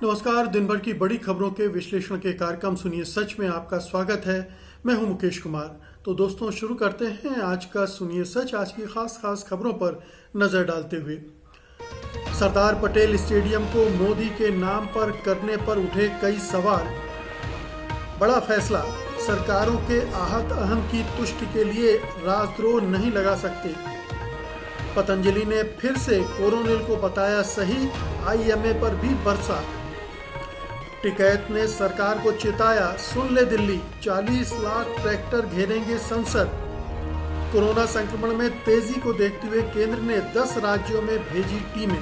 नमस्कार। दिन भर की बड़ी खबरों के विश्लेषण के कार्यक्रम सुनिए सच में आपका स्वागत है। मैं हूं मुकेश कुमार। तो दोस्तों, शुरू करते हैं आज का सुनिए सच। आज की खास खबरों पर नजर डालते हुए, सरदार पटेल स्टेडियम को मोदी के नाम पर करने पर उठे कई सवाल। बड़ा फैसला, सरकारों के आहत अहम की तुष्टि के लिए राजद्रोह नहीं लगा सकते। पतंजलि ने फिर से कोरोनिल को बताया सही, आईएमए पर भी बरसा। टिकैत ने सरकार को चेताया, सुन ले दिल्ली, 40 लाख ट्रैक्टर घेरेंगे संसद। कोरोना संक्रमण में तेजी को देखते हुए केंद्र ने 10 राज्यों में भेजी टीमें।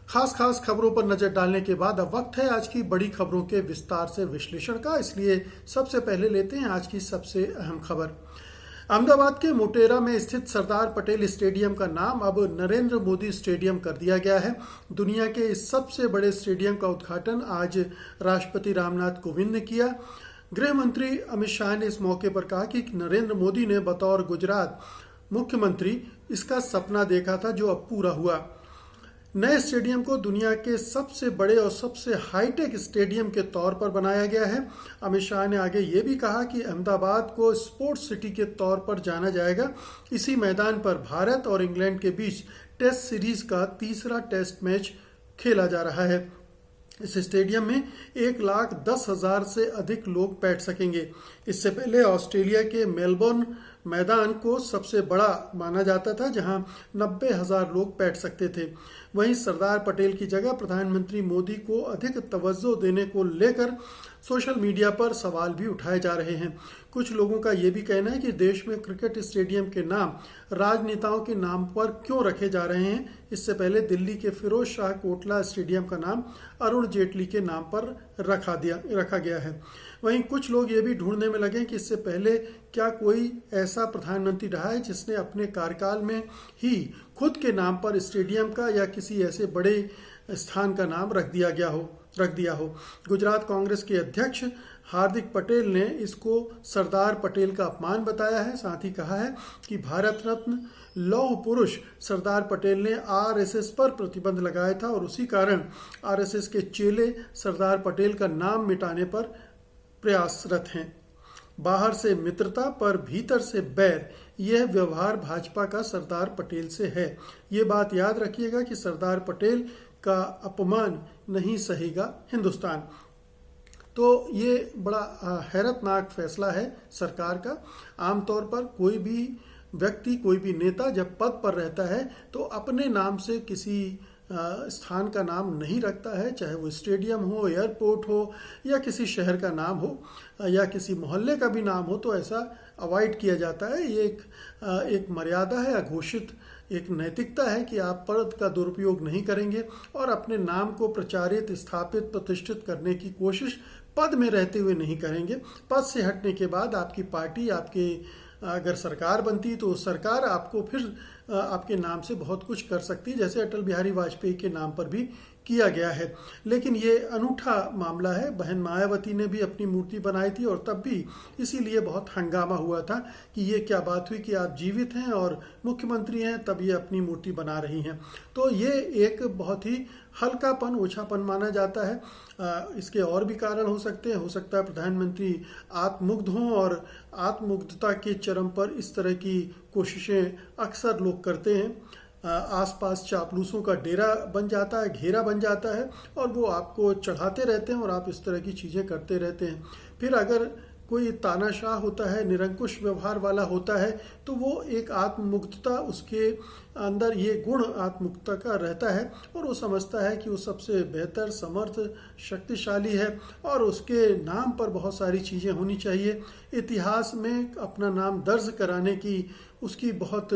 खास खबरों पर नजर डालने के बाद अब वक्त है आज की बड़ी खबरों के विस्तार से विश्लेषण का। इसलिए सबसे पहले लेते हैं आज की सबसे अहम खबर। अहमदाबाद के मोटेरा में स्थित सरदार पटेल स्टेडियम का नाम अब नरेंद्र मोदी स्टेडियम कर दिया गया है। दुनिया के इस सबसे बड़े स्टेडियम का उद्घाटन आज राष्ट्रपति रामनाथ कोविंद ने किया। गृह मंत्री अमित शाह ने इस मौके पर कहा कि नरेंद्र मोदी ने बतौर गुजरात मुख्यमंत्री इसका सपना देखा था जो अब पूरा हुआ। नए स्टेडियम को दुनिया के सबसे बड़े और सबसे हाईटेक स्टेडियम के तौर पर बनाया गया है। अमित शाह ने आगे ये भी कहा कि अहमदाबाद को स्पोर्ट्स सिटी के तौर पर जाना जाएगा। इसी मैदान पर भारत और इंग्लैंड के बीच टेस्ट सीरीज का तीसरा टेस्ट मैच खेला जा रहा है। इस स्टेडियम में 1,10,000 से अधिक लोग बैठ सकेंगे। इससे पहले ऑस्ट्रेलिया के मेलबोर्न मैदान को सबसे बड़ा माना जाता था, जहां 90,000 लोग बैठ सकते थे। वहीं सरदार पटेल की जगह प्रधानमंत्री मोदी को अधिक तवज्जो देने को लेकर सोशल मीडिया पर सवाल भी उठाए जा रहे हैं। कुछ लोगों का यह भी कहना है कि देश में क्रिकेट स्टेडियम के नाम राजनेताओं के नाम पर क्यों रखे जा रहे हैं। इससे पहले दिल्ली के फिरोज शाह कोटला स्टेडियम का नाम अरुण जेटली के नाम पर रखा गया है। वहीं कुछ लोग ये भी ढूंढने में लगे कि इससे पहले क्या कोई ऐसा प्रधानमंत्री रहा है जिसने अपने कार्यकाल में ही खुद के नाम पर स्टेडियम का या किसी ऐसे बड़े स्थान का नाम रख दिया हो। गुजरात कांग्रेस के अध्यक्ष हार्दिक पटेल ने इसको सरदार पटेल का अपमान बताया है। साथ ही कहा है कि भारत रत्न लौह पुरुष सरदार पटेल ने आरएसएस पर प्रतिबंध लगाया था और उसी कारण आरएसएस के चेले सरदार पटेल का नाम मिटाने पर प्रयासरत हैं। बाहर से मित्रता पर भीतर से बैर, यह व्यवहार भाजपा का सरदार पटेल से है। ये बात याद रखिएगा कि सरदार पटेल का अपमान नहीं सहेगा हिंदुस्तान। तो ये बड़ा हैरतनाक फैसला है सरकार का। आमतौर पर कोई भी व्यक्ति, कोई भी नेता जब पद पर रहता है तो अपने नाम से किसी स्थान का नाम नहीं रखता है, चाहे वो स्टेडियम हो, एयरपोर्ट हो या किसी शहर का नाम हो या किसी मोहल्ले का भी नाम हो, तो ऐसा अवॉइड किया जाता है। ये एक मर्यादा है, अघोषित एक नैतिकता है कि आप पद का दुरुपयोग नहीं करेंगे और अपने नाम को प्रचारित, स्थापित, प्रतिष्ठित करने की कोशिश पद में रहते हुए नहीं करेंगे। पद से हटने के बाद आपकी पार्टी, आपके अगर सरकार बनती तो सरकार आपको फिर आपके नाम से बहुत कुछ कर सकती है, जैसे अटल बिहारी वाजपेयी के नाम पर भी किया गया है। लेकिन ये अनूठा मामला है। बहन मायावती ने भी अपनी मूर्ति बनाई थी और तब भी इसीलिए बहुत हंगामा हुआ था कि ये क्या बात हुई कि आप जीवित हैं और मुख्यमंत्री हैं, तब ये अपनी मूर्ति बना रही हैं। तो ये एक बहुत ही हल्कापन, ओछापन माना जाता है। इसके और भी कारण हो सकते हैं। हो सकता है प्रधानमंत्री आत्ममुग्ध हों और आत्ममुग्धता के चरम पर इस तरह की कोशिशें अक्सर लोग करते हैं। आसपास चापलूसों का डेरा बन जाता है, घेरा बन जाता है और वो आपको चढ़ाते रहते हैं और आप इस तरह की चीज़ें करते रहते हैं। फिर अगर कोई तानाशाह होता है, निरंकुश व्यवहार वाला होता है, तो वो एक आत्ममुग्धता, उसके अंदर ये गुण आत्ममुग्धता का रहता है और वो समझता है कि वो सबसे बेहतर, समर्थ, शक्तिशाली है और उसके नाम पर बहुत सारी चीज़ें होनी चाहिए। इतिहास में अपना नाम दर्ज कराने की उसकी बहुत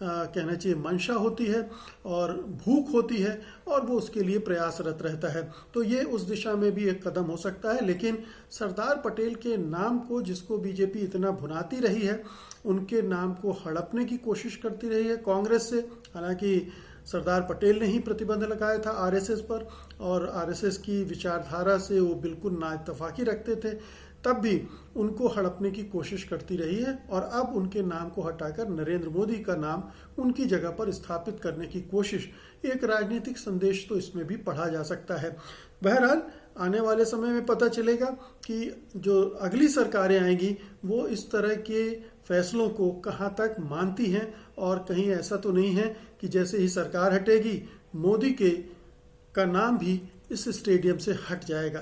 कहना चाहिए मंशा होती है और भूख होती है और वो उसके लिए प्रयासरत रहता है। तो ये उस दिशा में भी एक कदम हो सकता है। लेकिन सरदार पटेल के नाम को, जिसको बीजेपी इतना भुनाती रही है, उनके नाम को हड़पने की कोशिश करती रही है कांग्रेस से। हालांकि सरदार पटेल ने ही प्रतिबंध लगाया था आरएसएस पर और आरएसएस की विचारधारा से वो बिल्कुल नाइत्तफाकी रखते थे। तब भी उनको हड़पने की कोशिश करती रही है और अब उनके नाम को हटाकर नरेंद्र मोदी का नाम उनकी जगह पर स्थापित करने की कोशिश, एक राजनीतिक संदेश तो इसमें भी पढ़ा जा सकता है। बहरहाल आने वाले समय में पता चलेगा कि जो अगली सरकारें आएंगी वो इस तरह के फैसलों को कहाँ तक मानती हैं, और कहीं ऐसा तो नहीं है कि जैसे ही सरकार हटेगी मोदी का नाम भी इस स्टेडियम से हट जाएगा।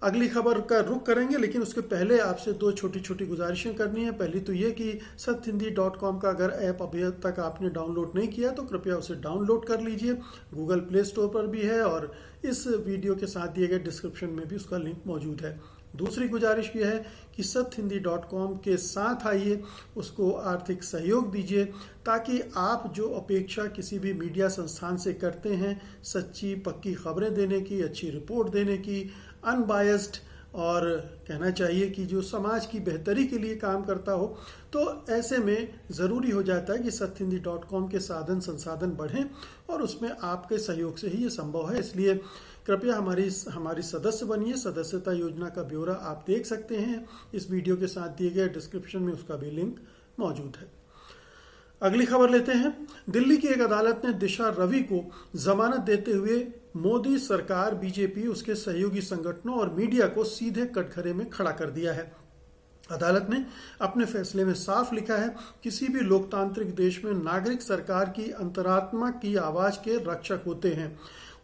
अगली खबर का रुख करेंगे, लेकिन उसके पहले आपसे दो छोटी छोटी गुजारिशें करनी है। पहली तो ये कि सत्यहिंदी.com का अगर ऐप अभी तक आपने डाउनलोड नहीं किया तो कृपया उसे डाउनलोड कर लीजिए। गूगल प्ले स्टोर पर भी है और इस वीडियो के साथ दिए गए डिस्क्रिप्शन में भी उसका लिंक मौजूद है। दूसरी गुजारिश यह है कि सत्यहिंदी.com के साथ आइए, उसको आर्थिक सहयोग दीजिए, ताकि आप जो अपेक्षा किसी भी मीडिया संस्थान से करते हैं, सच्ची पक्की खबरें देने की, अच्छी रिपोर्ट देने की, अनबायस्ड, और कहना चाहिए कि जो समाज की बेहतरी के लिए काम करता हो, तो ऐसे में ज़रूरी हो जाता है कि सत्यहिंदी.com के साधन संसाधन बढ़ें और उसमें आपके सहयोग से ही ये संभव है। इसलिए कृपया हमारी सदस्य बनिए। सदस्यता योजना का ब्यौरा आप देख सकते हैं, इस वीडियो के साथ दिए गए डिस्क्रिप्शन में उसका भी लिंक मौजूद है। अगली खबर लेते हैं। दिल्ली की एक अदालत ने दिशा रवि को जमानत देते हुए मोदी सरकार, बीजेपी, उसके सहयोगी संगठनों और मीडिया को सीधे कटघरे में खड़ा कर दिया है। अदालत ने अपने फैसले में साफ लिखा है, किसी भी लोकतांत्रिक देश में नागरिक सरकार की अंतरात्मा की आवाज के रक्षक होते हैं।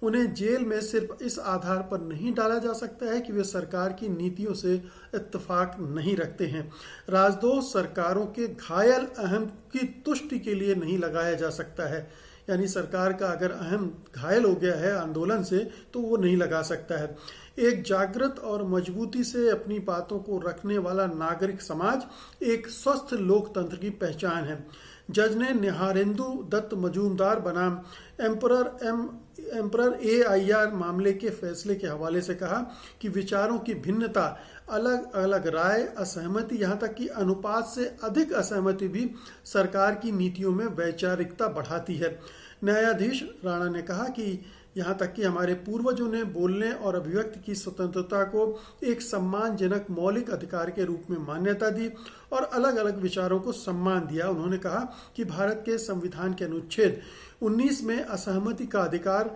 उन्हें जेल में सिर्फ इस आधार पर नहीं डाला जा सकता है कि वे सरकार की नीतियों से इत्तेफाक नहीं रखते हैं। राजद्रोह सरकारों के घायल अहम की तुष्टि के लिए नहीं लगाया जा सकता है, यानी सरकार का अगर अहम घायल हो गया है आंदोलन से तो वो नहीं लगा सकता है। एक जागृत और मजबूती से अपनी बातों को रखने वाला नागरिक समाज एक स्वस्थ लोकतंत्र की पहचान है। जज ने निहारेंदु दत्त मजूमदार बनाम एम्परर AIR मामले के फैसले के हवाले से कहा कि विचारों की भिन्नता, अलग अलग राय, असहमति, यहाँ तक कि अनुपात से अधिक असहमति भी सरकार की नीतियों में वैचारिकता बढ़ाती है। न्यायाधीश राणा ने कहा कि यहाँ तक कि हमारे पूर्वजों ने बोलने और अभिव्यक्ति की स्वतंत्रता को एक सम्मानजनक मौलिक अधिकार के रूप में मान्यता दी और अलग अलग विचारों को सम्मान दिया। उन्होंने कहा कि भारत के संविधान के अनुच्छेद 19 में असहमति का अधिकार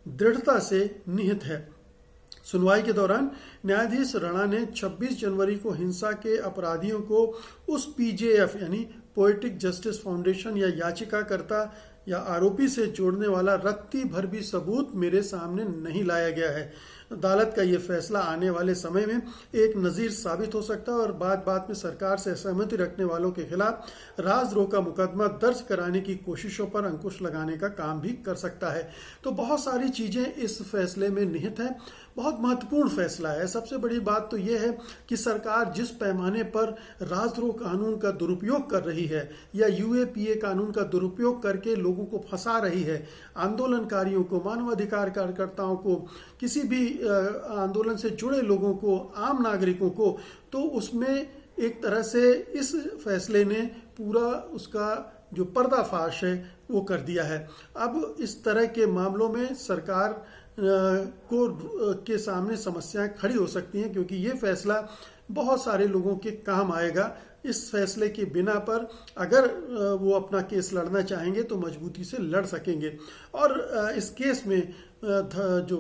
दृढ़ता से निहित है। सुनवाई के दौरान न्यायाधीश राणा ने 26 जनवरी को हिंसा के अपराधियों को उस PJF यानी पोएटिक जस्टिस फाउंडेशन या याचिकाकर्ता या आरोपी से जोड़ने वाला रत्ती भर भी सबूत मेरे सामने नहीं लाया गया है। अदालत का ये फैसला आने वाले समय में एक नज़ीर साबित हो सकता है और बात में सरकार से सहमति रखने वालों के खिलाफ राजद्रोह का मुकदमा दर्ज कराने की कोशिशों पर अंकुश लगाने का काम भी कर सकता है। तो बहुत सारी चीज़ें इस फैसले में निहित है। बहुत महत्वपूर्ण फैसला है। सबसे बड़ी बात तो यह है कि सरकार जिस पैमाने पर राजद्रोह कानून का दुरुपयोग कर रही है या UAPA कानून का दुरुपयोग करके लोगों को फंसा रही है, आंदोलनकारियों को, मानवाधिकार कार्यकर्ताओं को, किसी भी आंदोलन से जुड़े लोगों को, आम नागरिकों को, तो उसमें एक तरह से इस फैसले ने पूरा उसका जो पर्दाफाश है वो कर दिया है। अब इस तरह के मामलों में सरकार के सामने समस्याएं खड़ी हो सकती हैं, क्योंकि ये फैसला बहुत सारे लोगों के काम आएगा। इस फैसले के बिना पर अगर वो अपना केस लड़ना चाहेंगे तो मजबूती से लड़ सकेंगे। और इस केस में जो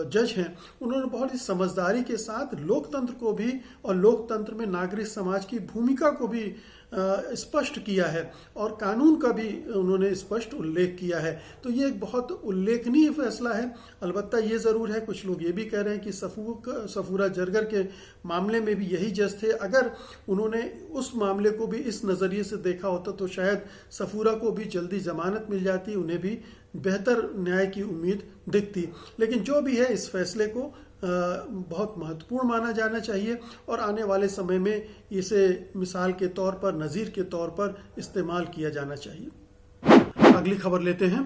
जज हैं उन्होंने बहुत ही समझदारी के साथ लोकतंत्र को भी और लोकतंत्र में नागरिक समाज की भूमिका को भी स्पष्ट किया है और कानून का भी उन्होंने स्पष्ट उल्लेख किया है। तो ये एक बहुत उल्लेखनीय फैसला है। अलबत्ता ये ज़रूर है, कुछ लोग ये भी कह रहे हैं कि सफूरा जरगर के मामले में भी यही जज थे। अगर उन्होंने उस मामले को भी इस नज़रिए से देखा होता तो शायद सफूरा को भी जल्दी जमानत मिल जाती, उन्हें भी बेहतर न्याय की उम्मीद दिखती। लेकिन जो भी है, इस फैसले को बहुत महत्वपूर्ण माना जाना चाहिए और आने वाले समय में इसे मिसाल के तौर पर, नज़ीर के तौर पर इस्तेमाल किया जाना चाहिए। अगली खबर लेते हैं।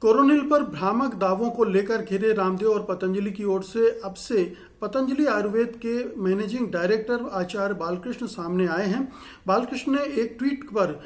कोरोनिल पर भ्रामक दावों को लेकर घिरे रामदेव और पतंजलि की ओर से अब से पतंजलि आयुर्वेद के मैनेजिंग डायरेक्टर आचार्य बालकृष्ण सामने आए हैं। बालकृष्ण ने एक ट्वीट पर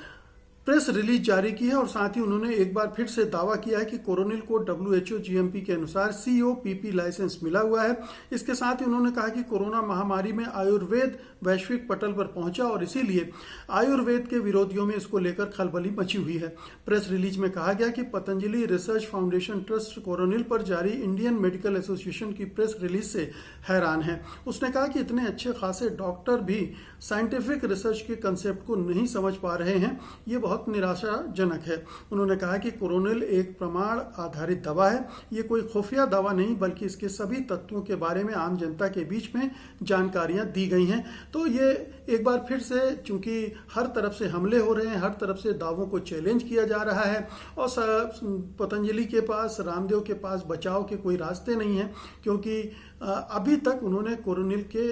प्रेस रिलीज जारी की है और साथ ही उन्होंने एक बार फिर से दावा किया है कि कोरोनिल को WHO GMP के अनुसार COPP लाइसेंस मिला हुआ है। इसके साथ ही उन्होंने कहा कि कोरोना महामारी में आयुर्वेद वैश्विक पटल पर पहुंचा और इसीलिए आयुर्वेद के विरोधियों में इसको लेकर खलबली मची हुई है। प्रेस रिलीज में कहा गया कि Patanjali research foundation trust Coronil पर जारी इंडियन मेडिकल एसोसिएशन की प्रेस रिलीज से हैरान है। उसने कहा कि इतने अच्छे खासे डॉक्टर भी साइंटिफिक रिसर्च के कंसेप्ट को नहीं समझ पा रहे हैं, ये बहुत निराशाजनक है। उन्होंने कहा कि कोरोनिल एक प्रमाण आधारित दवा है, ये कोई खुफिया दवा नहीं बल्कि इसके सभी तत्वों के बारे में आम जनता के बीच में जानकारियां दी गई हैं। तो ये एक बार फिर से चूंकि हर तरफ से हमले हो रहे हैं, हर तरफ से दावों को चैलेंज किया जा रहा है और पतंजलि के पास, रामदेव के पास बचाव के कोई रास्ते नहीं है, क्योंकि अभी तक उन्होंने कोरोनिल के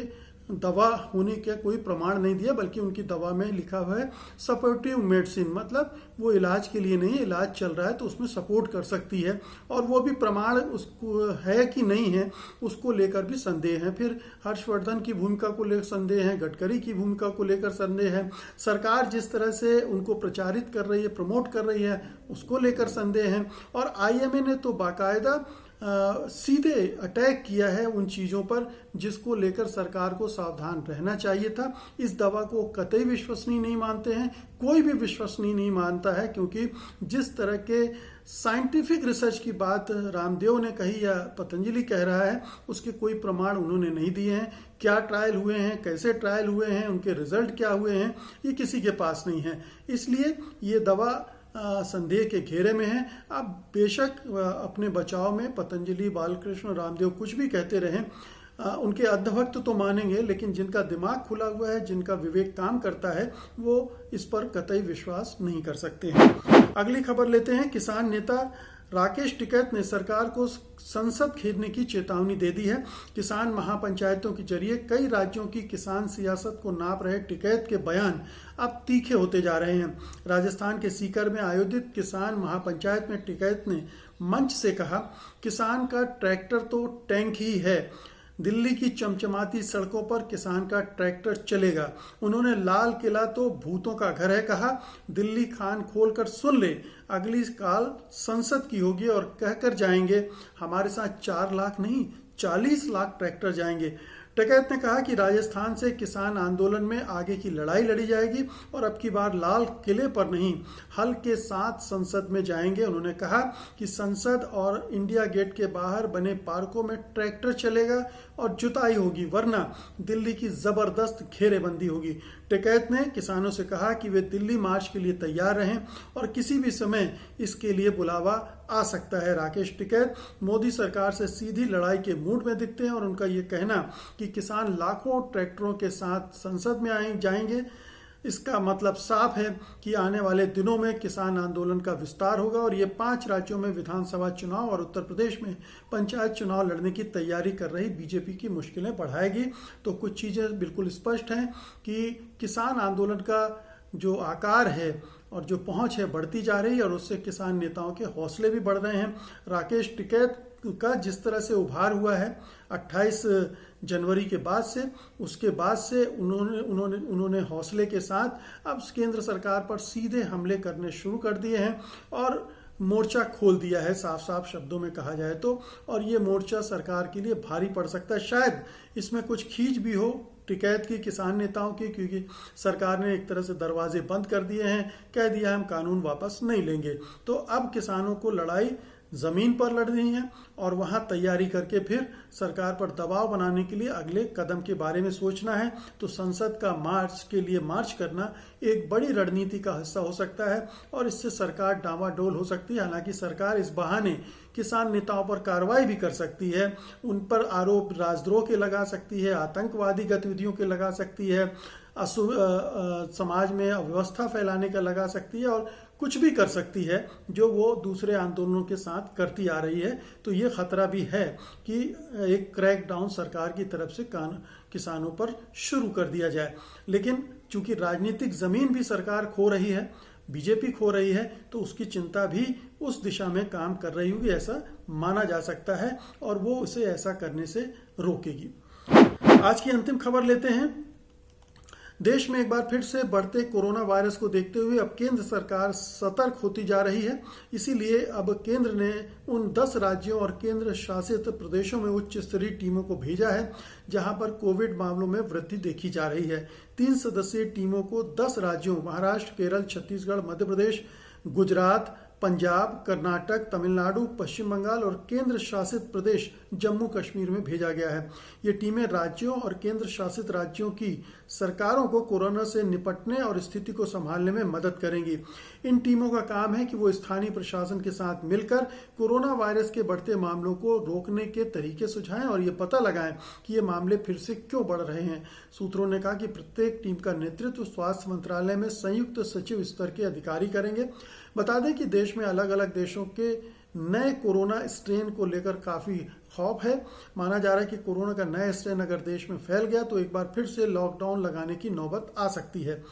दवा होने का कोई प्रमाण नहीं दिया, बल्कि उनकी दवा में लिखा हुआ है सपोर्टिव मेडिसिन, मतलब वो इलाज के लिए नहीं, इलाज चल रहा है तो उसमें सपोर्ट कर सकती है, और वो भी प्रमाण उसको है कि नहीं है उसको लेकर भी संदेह है। फिर हर्षवर्धन की भूमिका को लेकर संदेह है, गडकरी की भूमिका को लेकर संदेह है, सरकार जिस तरह से उनको प्रचारित कर रही है, प्रमोट कर रही है, उसको लेकर संदेह है, और IMA ने तो बाकायदा सीधे अटैक किया है उन चीज़ों पर जिसको लेकर सरकार को सावधान रहना चाहिए था। इस दवा को कतई विश्वसनीय नहीं मानते हैं, कोई भी विश्वसनीय नहीं मानता है, क्योंकि जिस तरह के साइंटिफिक रिसर्च की बात रामदेव ने कही या पतंजलि कह रहा है, उसके कोई प्रमाण उन्होंने नहीं दिए हैं। क्या ट्रायल हुए हैं, कैसे ट्रायल हुए हैं, उनके रिजल्ट क्या हुए हैं, ये किसी के पास नहीं है। इसलिए ये दवा संदेह के घेरे में है। अब बेशक अपने बचाव में पतंजलि, बालकृष्ण, रामदेव कुछ भी कहते रहें, उनके अर्धभक्त तो मानेंगे, लेकिन जिनका दिमाग खुला हुआ है, जिनका विवेक काम करता है, वो इस पर कतई विश्वास नहीं कर सकते हैं। अगली खबर लेते हैं। किसान नेता राकेश टिकैत ने सरकार को संसद घेरने की चेतावनी दे दी है। किसान महापंचायतों के जरिए कई राज्यों की किसान सियासत को नाप रहे टिकैत के बयान अब तीखे होते जा रहे हैं। राजस्थान के सीकर में आयोजित किसान महापंचायत में टिकैत ने मंच से कहा, किसान का ट्रैक्टर तो टैंक ही है, दिल्ली की चमचमाती सड़कों पर किसान का ट्रैक्टर चलेगा। उन्होंने लाल किला तो भूतों का घर है कहा, दिल्ली खान खोलकर सुन ले, अगली काल संसद की होगी और कहकर जाएंगे हमारे साथ 4 लाख नहीं 40 लाख ट्रैक्टर जाएंगे। टिकैत ने कहा कि राजस्थान से किसान आंदोलन में आगे की लड़ाई लड़ी जाएगी और अब की बार लाल किले पर नहीं, हल के साथ संसद में जाएंगे। उन्होंने कहा कि संसद और इंडिया गेट के बाहर बने पार्कों में ट्रैक्टर चलेगा और जुताई होगी, वरना दिल्ली की जबरदस्त घेरेबंदी होगी। टिकैत ने किसानों से कहा कि वे दिल्ली मार्च के लिए तैयार रहें और किसी भी समय इसके लिए बुलावा आ सकता है। राकेश टिकैत मोदी सरकार से सीधी लड़ाई के मूड में दिखते हैं और उनका ये कहना कि किसान लाखों ट्रैक्टरों के साथ संसद में जाएंगे, इसका मतलब साफ है कि आने वाले दिनों में किसान आंदोलन का विस्तार होगा और ये 5 राज्यों में विधानसभा चुनाव और उत्तर प्रदेश में पंचायत चुनाव लड़ने की तैयारी कर रही बीजेपी की मुश्किलें बढ़ाएगी। तो कुछ चीज़ें बिल्कुल स्पष्ट हैं कि किसान आंदोलन का जो आकार है और जो पहुंच है बढ़ती जा रही है और उससे किसान नेताओं के हौसले भी बढ़ रहे हैं। राकेश टिकैत का जिस तरह से उभार हुआ है 28 जनवरी के बाद से, उसके बाद से उन्होंने हौसले के साथ अब केंद्र सरकार पर सीधे हमले करने शुरू कर दिए हैं और मोर्चा खोल दिया है, साफ साफ शब्दों में कहा जाए तो। और ये मोर्चा सरकार के लिए भारी पड़ सकता है। शायद इसमें कुछ खींच भी हो टिकैत की, किसान नेताओं की, क्योंकि सरकार ने एक तरह से दरवाजे बंद कर दिए हैं, कह दिया हम कानून वापस नहीं लेंगे। तो अब किसानों को लड़ाई जमीन पर लड़नी है और वहां तैयारी करके फिर सरकार पर दबाव बनाने के लिए अगले कदम के बारे में सोचना है। तो संसद का मार्च के लिए मार्च करना एक बड़ी रणनीति का हिस्सा हो सकता है और इससे सरकार डामाडोल हो सकती है। हालांकि सरकार इस बहाने किसान नेताओं पर कार्रवाई भी कर सकती है, उन पर आरोप राजद्रोह के लगा सकती है, आतंकवादी गतिविधियों के लगा सकती है, समाज में अव्यवस्था फैलाने का लगा सकती है और कुछ भी कर सकती है जो वो दूसरे आंदोलनों के साथ करती आ रही है। तो ये खतरा भी है कि एक क्रैकडाउन सरकार की तरफ से किसानों पर शुरू कर दिया जाए। लेकिन चूंकि राजनीतिक जमीन भी सरकार खो रही है, बीजेपी खो रही है, तो उसकी चिंता भी उस दिशा में काम कर रही होगी, ऐसा माना जा सकता है और वो उसे ऐसा करने से रोकेगी। आज की अंतिम खबर लेते हैं। देश में एक बार फिर से बढ़ते कोरोना वायरस को देखते हुए अब केंद्र सरकार सतर्क होती जा रही है। इसीलिए अब केंद्र ने उन 10 राज्यों और केंद्र शासित प्रदेशों में उच्च स्तरीय टीमों को भेजा है जहां पर कोविड मामलों में वृद्धि देखी जा रही है। 3 सदस्यीय टीमों को 10 राज्यों महाराष्ट्र, केरल, छत्तीसगढ़, मध्य प्रदेश, गुजरात, पंजाब, कर्नाटक, तमिलनाडु, पश्चिम बंगाल और केंद्र शासित प्रदेश जम्मू कश्मीर में भेजा गया है। ये टीमें राज्यों और केंद्र शासित राज्यों की सरकारों को कोरोना से निपटने और स्थिति को संभालने में मदद करेंगी। इन टीमों का काम है कि वो स्थानीय प्रशासन के साथ मिलकर कोरोना वायरस के बढ़ते मामलों को रोकने के तरीके सुझाएं और ये पता लगाएं कि ये मामले फिर से क्यों बढ़ रहे हैं। सूत्रों ने कहा कि प्रत्येक टीम का नेतृत्व स्वास्थ्य मंत्रालय में संयुक्त सचिव स्तर के अधिकारी करेंगे। बता दें कि देश में अलग अलग देशों के नए कोरोना स्ट्रेन को लेकर काफी खौफ है। माना जा रहा है कि कोरोना का नया स्ट्रेन अगर देश में फैल गया तो एक बार फिर से लॉकडाउन लगाने की नौबत आ सकती है।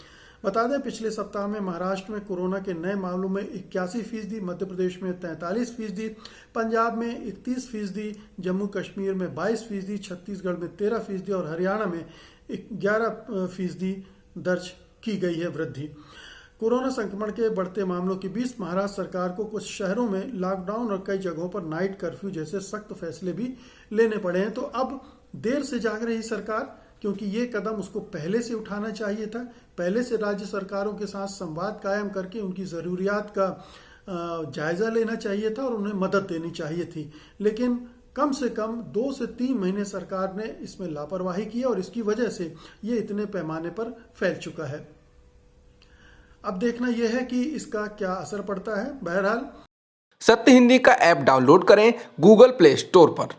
बता दें पिछले सप्ताह में महाराष्ट्र में कोरोना के नए मामलों में 81%, मध्य प्रदेश में 43%, पंजाब में 31%, जम्मू कश्मीर में 22%, छत्तीसगढ़ में 13% और हरियाणा में 11% दर्ज की गई है वृद्धि। कोरोना संक्रमण के बढ़ते मामलों के बीच महाराष्ट्र सरकार को कुछ शहरों में लॉकडाउन और कई जगहों पर नाइट कर्फ्यू जैसे सख्त फैसले भी लेने पड़े हैं। तो अब देर से जाग रही सरकार, क्योंकि ये कदम उसको पहले से उठाना चाहिए था। पहले से राज्य सरकारों के साथ संवाद कायम करके उनकी ज़रूरियात का जायजा लेना चाहिए था और उन्हें मदद देनी चाहिए थी। लेकिन कम से कम 2 से 3 महीने सरकार ने इसमें लापरवाही की और इसकी वजह से ये इतने पैमाने पर फैल चुका है। अब देखना यह है कि इसका क्या असर पड़ता है। बहरहाल सत्य हिंदी का ऐप डाउनलोड करें गूगल प्ले स्टोर पर।